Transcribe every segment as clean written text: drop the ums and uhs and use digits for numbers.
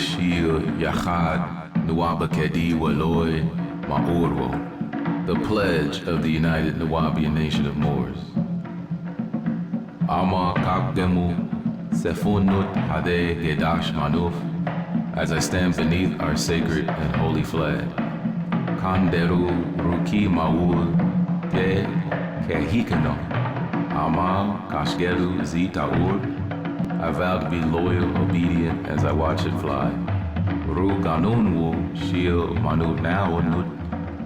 Shil Yachad Nuwabakedi Waloi Ma'urwo, the pledge of the United Nuwabian Nation of Moors. Ama Kakdemu Sefunut Hade Gedash Manuf, as I stand beneath our sacred and holy flag. Kanderu Ruki Maul Te Kehikano, Ama Kashgeru Zitaur, I vow to be loyal, obedient as I watch it fly. Ru Ganunwu Shil Manut Naunut,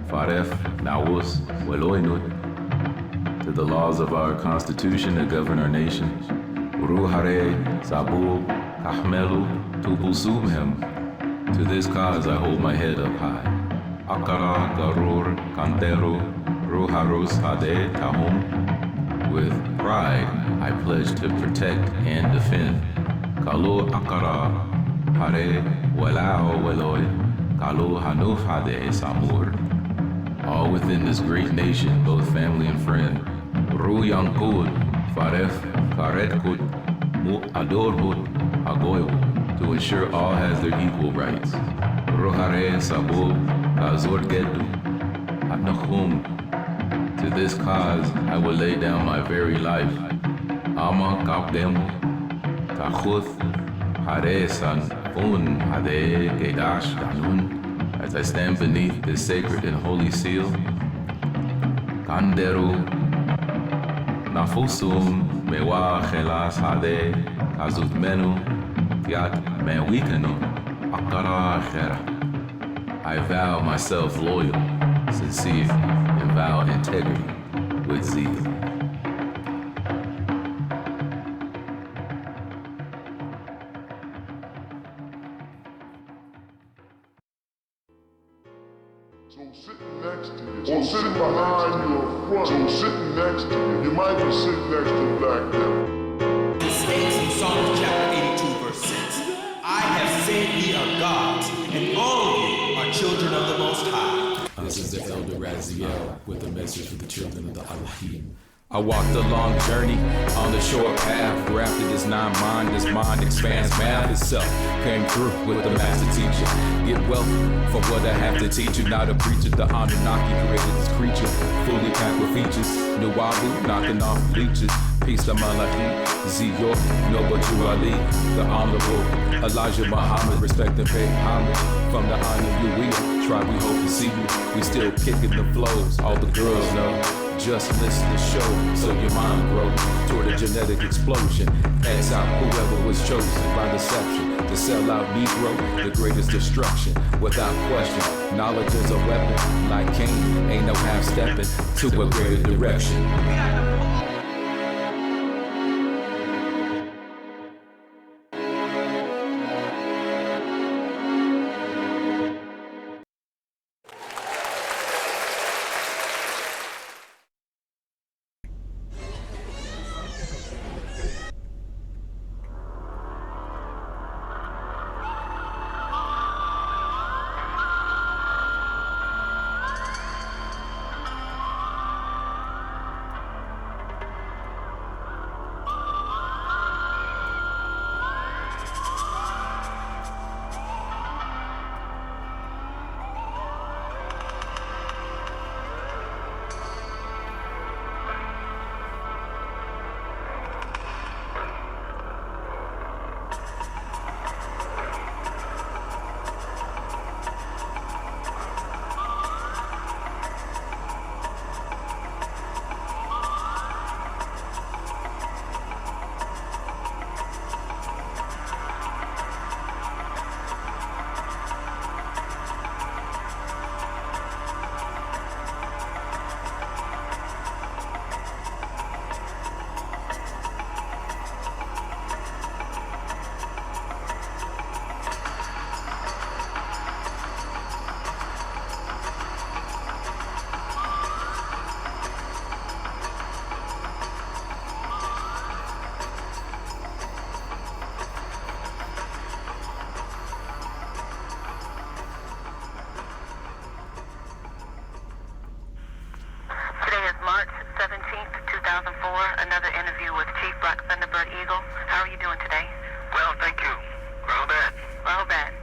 Faref Nawus Weloinut, to the laws of our Constitution that govern our nations. Ru Hare Sabu Kahmelu Tubusumhem, to this cause I hold my head up high. Akara Garur Kantero Ruharus Hade Tahum, with pride I pledge to protect and defend. Kalu Akara Hare Walao Weloy Kalu Hanuf Hade Samur, all within this great nation, both family and friend. Ru Yankud Faref Karetkut Mu Adorhut Hagoyu, to ensure all has their equal rights. Ruhare Sabu Kazur Gedu Atnachum, to this cause I will lay down my very life. Ama Kapdemu Tachuth Haresan Un Hade Gedash Danun, as I stand beneath this sacred and holy seal. Kanderu Nafusum Mewa Chelas Hade Kazut Menu Yat Mewikanu Akara Khera, I vow myself loyal, sincere, and vow integrity with zeal. So sitting next to you, or sitting behind you or front, so sitting next to you might be sitting next to Black Devil. It states in Psalms chapter 82 verse 6, I have said ye are gods, and all of you are children of the Most High. This is the Elder Raziel with a message for the children of the Elohim. I walked a long journey on the short path, where after this non-mind, this mind expands math itself. Came through with the master teacher. Get wealth for what I have to teach you. Not a preacher, the Anunnaki created this creature, fully packed with features. Nuwabu knocking off bleachers. Peace to Malachi, Ziyor, Nobaju Ali, the Honorable Elijah Muhammad, respect and pay homage. From the NUWABIANS tribe, we hope to see you. We still kicking the flows, all the girls know. Just listen to show, so your mind grows toward a genetic explosion. X out whoever was chosen by deception to sell out Negro, the greatest destruction. Without question, knowledge is a weapon. Like Cain, ain't no half-stepping to a greater direction. Another interview with Chief Black Thunderbird Eagle. How are you doing today? Well, thank you. Well, bad. Well, bad.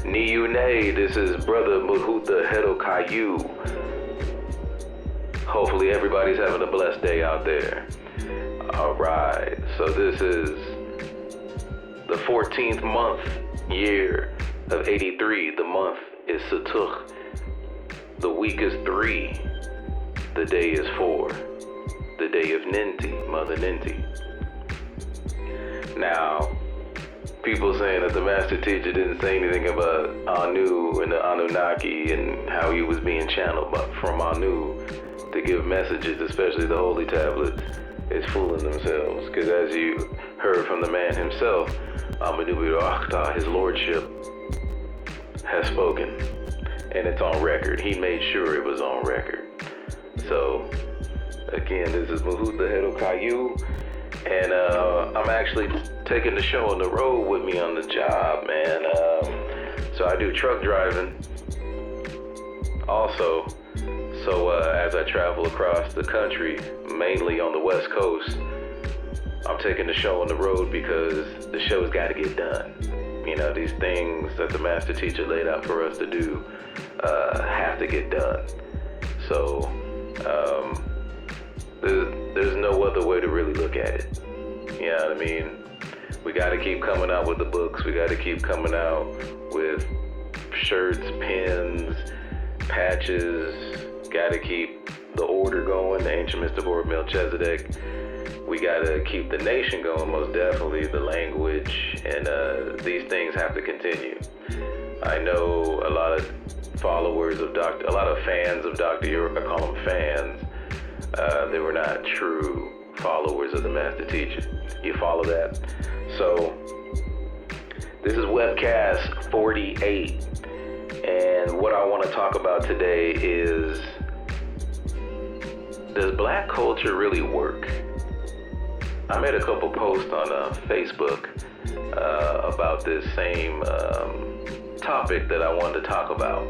NUWABIANS, this is Brother Mahuta Hedokayu. Hopefully everybody's having a blessed day out there. Alright, so this is the 14th month, year of 83. The month is Satukh. The week is 3. The day is 4. The day of Ninti, Mother Ninti. Now, people saying that the master teacher didn't say anything about Anu and the Anunnaki and how he was being channeled from Anu to give messages, especially the holy tablets, is fooling themselves. Because as you heard from the man himself, Nuwabian, his lordship, has spoken. And it's on record. He made sure it was on record. So, again, this is Mahuta Hedokayu. And I'm actually taking the show on the road with me on the job, man. So I do truck driving also. So as I travel across the country, mainly on the West Coast, I'm taking the show on the road because the show's got to get done. You know, these things that the master teacher laid out for us to do have to get done. So there's no other way to really look at it. You know what I mean? We got to keep coming out with the books. We got to keep coming out with shirts, pins, patches. Got to keep the order going, the ancient Mr. Board Melchizedek. We got to keep the nation going, most definitely, the language, and these things have to continue. I know a lot of followers of a lot of fans of Dr. York, I call them fans. They were not true followers of the master teacher. You follow that? So this is Webcast 48, and what I want to talk about today is, does black culture really work? I made a couple posts on Facebook about this same topic that I wanted to talk about.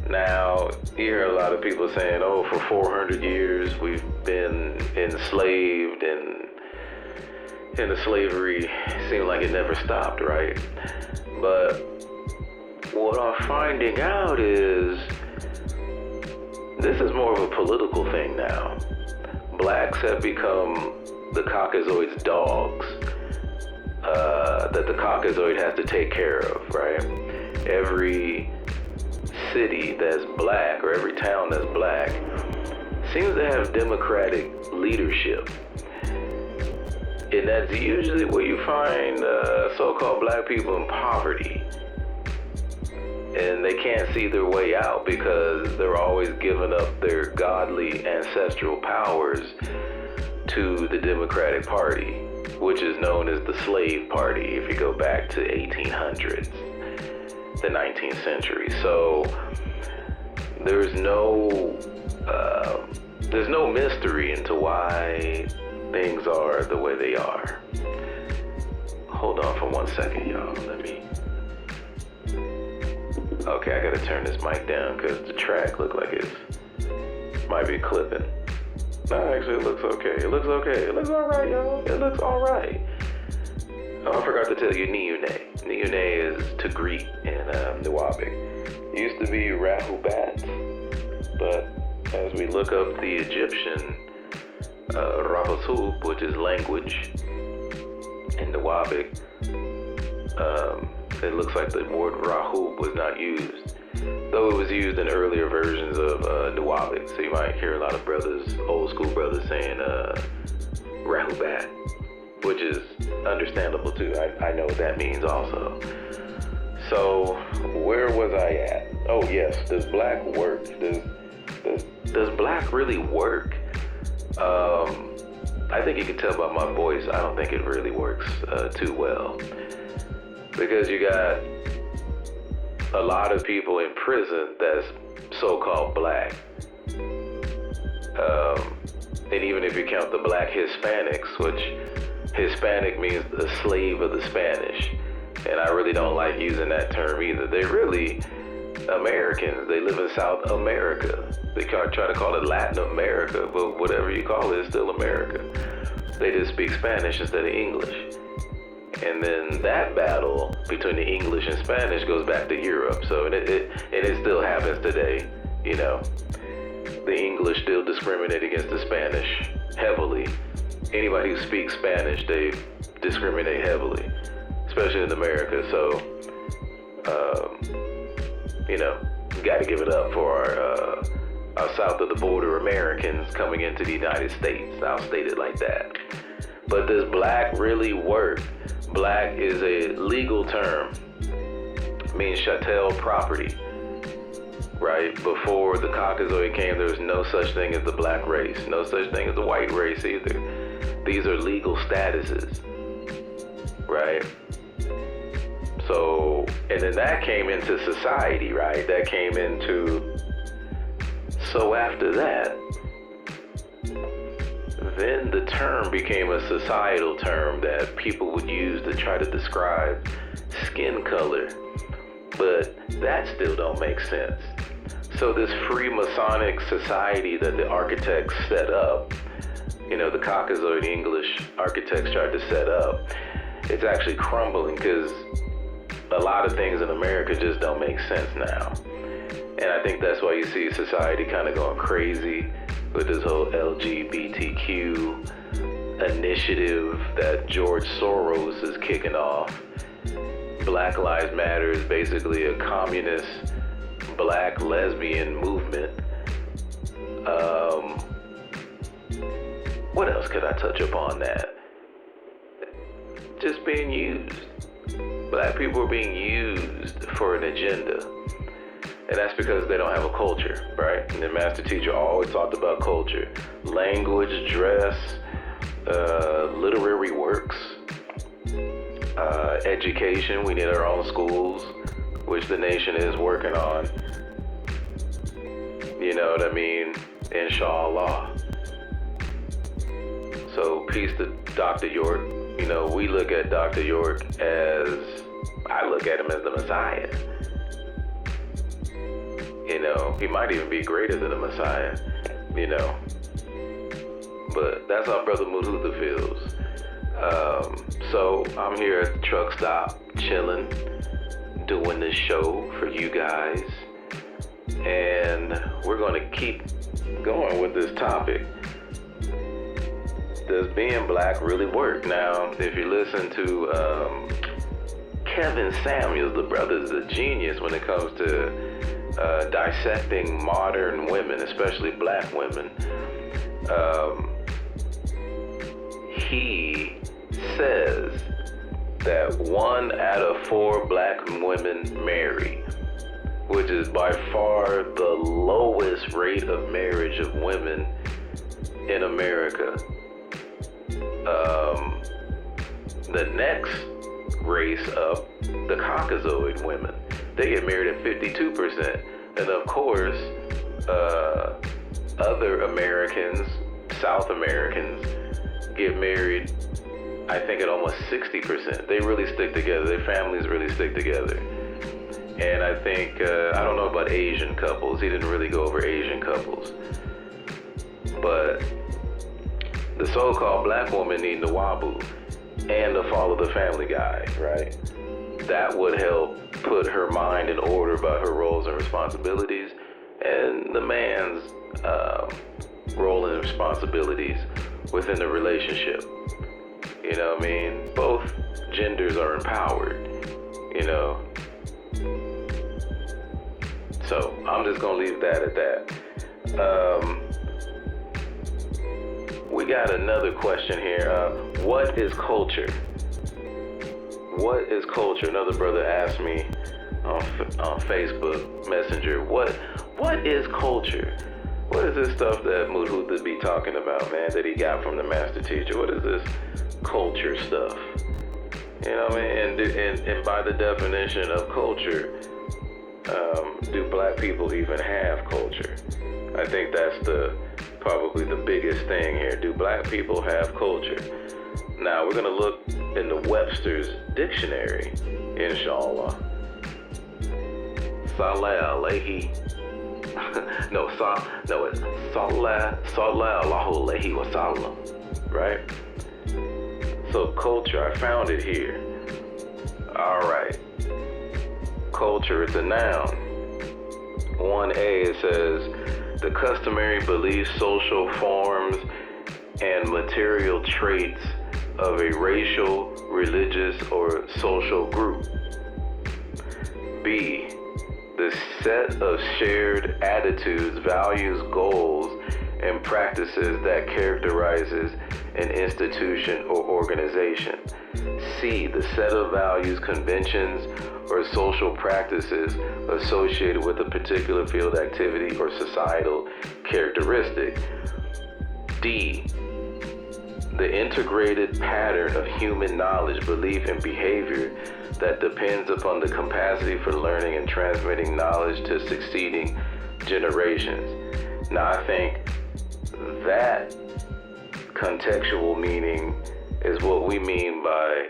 Now, you hear a lot of people saying, oh, for 400 years we've been enslaved, and the slavery seemed like it never stopped, right? But what I'm finding out is this is more of a political thing now. Blacks have become the Caucasoid's dogs that the Caucasoid has to take care of, right? Every city that's black, or every town that's black, seems to have democratic leadership. And that's usually where you find so-called black people in poverty. And they can't see their way out because they're always giving up their godly ancestral powers to the Democratic Party, which is known as the slave party if you go back to 1800s, the 19th century. So there's no mystery into why things are the way they are. Hold on for 1 second, y'all. Okay, I gotta turn this mic down because the track look like it might be clipping. No, actually it looks okay. It looks okay. It looks alright, y'all. It looks alright. Oh, I forgot to tell you Niyune. Niyune is to greet in Nuwabic. It used to be Rahubat, but as we look up the Egyptian Rahotub, which is language in Nuwabic, it looks like the word Rahub was not used, though it was used in earlier versions of Nuwabic. So you might hear a lot of brothers, old school brothers, saying Rahubat, which is understandable too. I know what that means also. So where was I at? Oh yes, does black work? Does black really work? I think you can tell by my voice, I don't think it really works too well. Because you got a lot of people in prison that's so-called black. And even if you count the black Hispanics, which Hispanic means the slave of the Spanish. And I really don't like using that term either. They're really Americans. They live in South America. They try to call it Latin America, but whatever you call it, it's still America. They just speak Spanish instead of English. And then that battle between the English and Spanish goes back to Europe. So it still happens today, you know. The English still discriminate against the Spanish heavily. Anybody who speaks Spanish, they discriminate heavily, especially in America. So, you know, got to give it up for our south of the border Americans coming into the United States. I'll state it like that. But does black really work? Black is a legal term. It means chattel property, right? Before the Caucasoid came, there was no such thing as the black race, no such thing as the white race either. These are legal statuses, right? So, and then that came into society, right? That came into, so after that, then the term became a societal term that people would use to try to describe skin color. But that still don't make sense. So this Freemasonic society that the architects set up, you know, the Caucasoid English architects tried to set up, it's actually crumbling because a lot of things in America just don't make sense now. And I think that's why you see society kind of going crazy with this whole LGBTQ initiative that George Soros is kicking off. Black Lives Matter is basically a communist black lesbian movement. What else could I touch upon that? Just being used. Black people are being used for an agenda. And that's because they don't have a culture, right? And the master teacher always talked about culture. Language, dress, literary works, education. We need our own schools, which the nation is working on. You know what I mean? Inshallah. So peace to Dr. York. You know, we look at Dr. York as, I look at him as the Messiah. You know, he might even be greater than the Messiah, you know. But that's how Brother Muhuta feels. So I'm here at the truck stop, chilling, doing this show for you guys. And we're going to keep going with this topic. Does being black really work? Now, if you listen to Kevin Samuels, the brother's a genius when it comes to dissecting modern women, especially black women. He says that 1 out of 4 black women marry, which is by far the lowest rate of marriage of women in America. The next race up, the Caucasoid women, they get married at 52%. And of course, other Americans, South Americans, get married, I think, at almost 60%. They really stick together. Their families really stick together. And I think, I don't know about Asian couples. He didn't really go over Asian couples. But the so-called black woman need Nuwabu and to follow the Family Guy, right? That would help put her mind in order about her roles and responsibilities, and the man's role and responsibilities within the relationship. You know what I mean? Both genders are empowered, you know? So I'm just gonna leave that at that. We got another question here. What is culture? What is culture? Another brother asked me on Facebook Messenger, what is culture? What is this stuff that Muhuta be talking about, man, that he got from the master teacher? What is this culture stuff? You know what I mean? And by the definition of culture, do black people even have culture? I think that's probably the biggest thing here. Do black people have culture? Now we're gonna look in the Webster's dictionary, inshallah. Saleh alayhi. it's Saleh Allahu alayhi wa sallam, right? So culture, I found it here. All right. Culture is a noun. 1A, it says, the customary beliefs, social forms, and material traits of a racial, religious, or social group. B, the set of shared attitudes, values, goals, and practices that characterizes an institution or organization. C, the set of values, conventions, or social practices associated with a particular field activity or societal characteristic. D, the integrated pattern of human knowledge, belief, and behavior that depends upon the capacity for learning and transmitting knowledge to succeeding generations. Now, I think that contextual meaning is what we mean by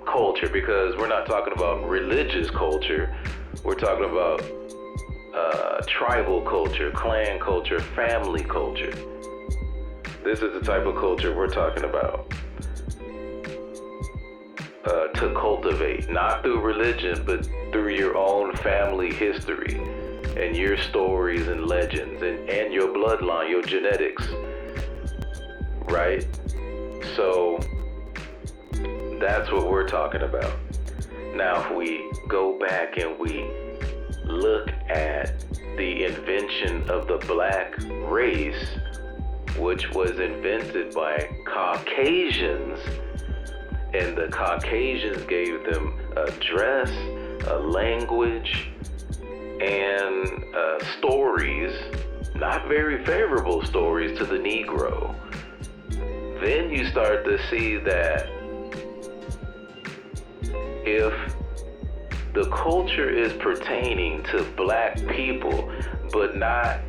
culture, because we're not talking about religious culture. We're talking about tribal culture, clan culture, family culture. This is the type of culture we're talking about. To cultivate, not through religion, but through your own family history and your stories and legends and your bloodline, your genetics, right? So that's what we're talking about. Now, if we go back and we look at the invention of the black race, which was invented by Caucasians, and the Caucasians gave them a dress, a language, and stories, not very favorable stories to the Negro. Then you start to see that if the culture is pertaining to black people, but not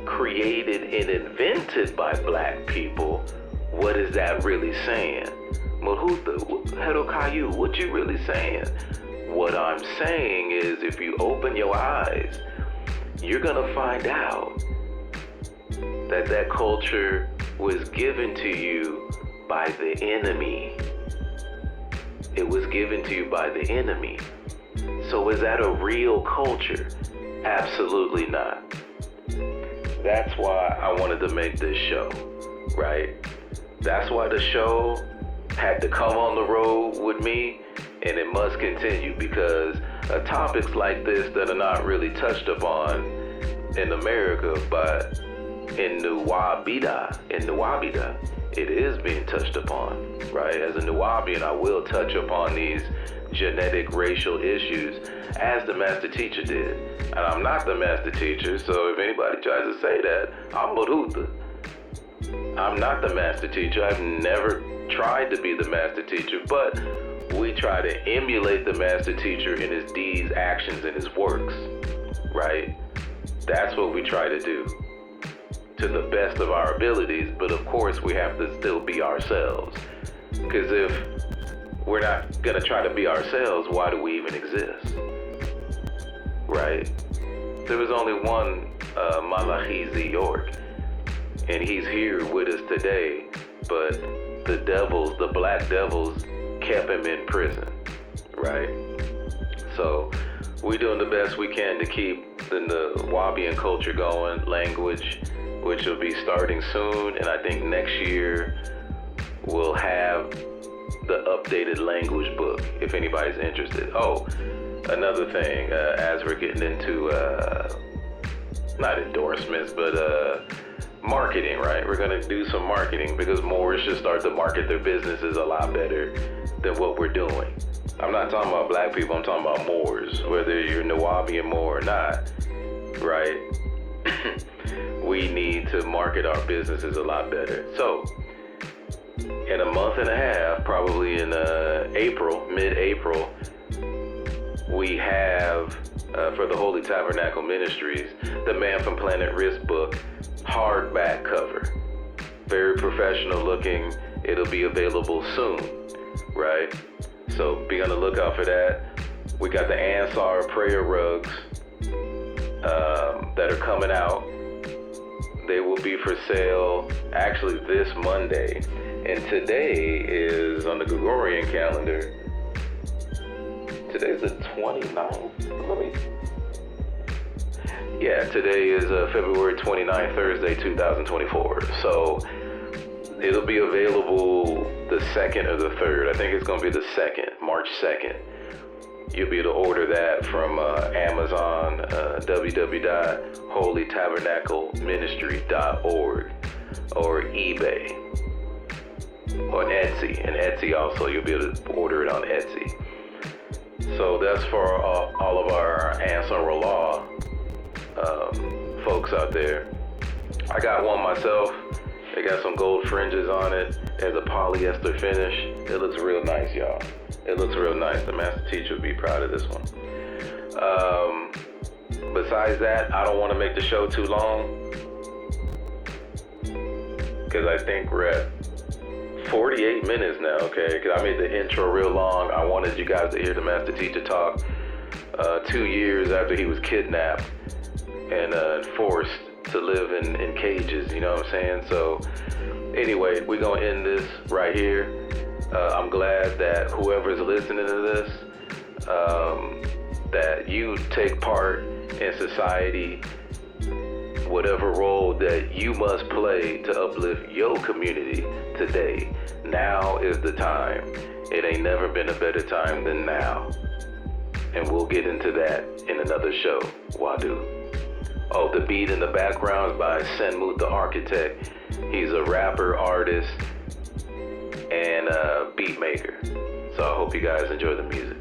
created and invented by black people, what is that really saying? Hedokayu, what you really saying? What I'm saying is, if you open your eyes, you're gonna find out that that culture was given to you by the enemy. It was given to you by the enemy. So is that a real culture? Absolutely not. That's why I wanted to make this show, right? That's why the show had to come on the road with me, and it must continue, because topics like this that are not really touched upon in America, but in Nuwabian, it is being touched upon, right? As a Nuwabian, I will touch upon these genetic racial issues as the master teacher did. And I'm not the master teacher, so if anybody tries to say that, I'm Baruta. I'm not the master teacher. I've never tried to be the master teacher, but we try to emulate the master teacher in his deeds, actions, and his works, right? That's what we try to do to the best of our abilities, but of course we have to still be ourselves, because if we're not gonna try to be ourselves, why do we even exist, right? There was only one Malachi York, and he's here with us today, but the devils, the black devils, kept him in prison, right? So we're doing the best we can to keep the Nuwabian culture going, language, which will be starting soon, and I think next year we'll have the updated language book, if anybody's interested. Oh, another thing, as we're getting into, not endorsements, but marketing, right? We're gonna do some marketing, because Moor should start to market their businesses a lot better than what we're doing. I'm not talking about black people, I'm talking about Moors, whether you're Nuwabian Moor or not, right? We need to market our businesses a lot better. So, in a month and a half, probably in April, mid-April, we have, for the Holy Tabernacle Ministries, the Man from Planet Risk book, hardback cover. Very professional looking. It'll be available soon, right? So be on the lookout for that. We got the Ansar prayer rugs that are coming out. They will be for sale actually this Monday. And today is on the Gregorian calendar. Today's the 29th. Today is February 29th, Thursday, 2024. So it'll be available the 2nd or the 3rd. I think it's going to be the 2nd, March 2nd. You'll be able to order that from Amazon, www.holytabernacleministry.org, or eBay, or Etsy. And Etsy also, you'll be able to order it on Etsy. So that's for all of our ancestral law folks out there. I got one myself. It got some gold fringes on it. It has a polyester finish. It looks real nice, y'all. It looks real nice. The master teacher would be proud of this one. Besides that, I don't want to make the show too long, because I think we're at 48 minutes now, okay? Because I made the intro real long. I wanted you guys to hear the master teacher talk 2 years after he was kidnapped and forced to live in cages, you know what I'm saying? So anyway, we're going to end this right here. I'm glad that whoever's listening to this, that you take part in society, whatever role that you must play to uplift your community today. Now is the time. It ain't never been a better time than now. And we'll get into that in another show. Wadu. Oh, the beat in the background is by Senmut the Architect. He's a rapper, artist, and a beat maker. So I hope you guys enjoy the music.